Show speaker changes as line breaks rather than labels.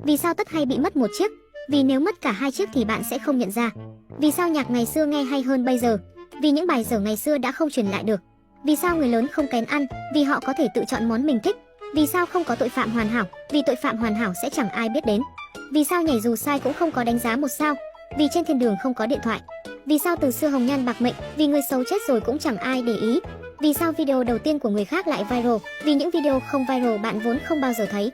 Vì sao tất hay bị mất một chiếc? Vì nếu mất cả hai chiếc thì bạn sẽ không nhận ra. Vì sao nhạc ngày xưa nghe hay hơn bây giờ? Vì những bài dở ngày xưa đã không truyền lại được. Vì sao người lớn không kén ăn? Vì họ có thể tự chọn món mình thích. Vì sao không có tội phạm hoàn hảo? Vì tội phạm hoàn hảo sẽ chẳng ai biết đến. Vì sao nhảy dù sai cũng không có đánh giá 1 sao? Vì trên thiên đường không có điện thoại. Vì sao từ xưa hồng nhan bạc mệnh? Vì người xấu chết rồi cũng chẳng ai để ý. Vì sao video đầu tiên của người khác lại viral? Vì những video không viral bạn vốn không bao giờ thấy.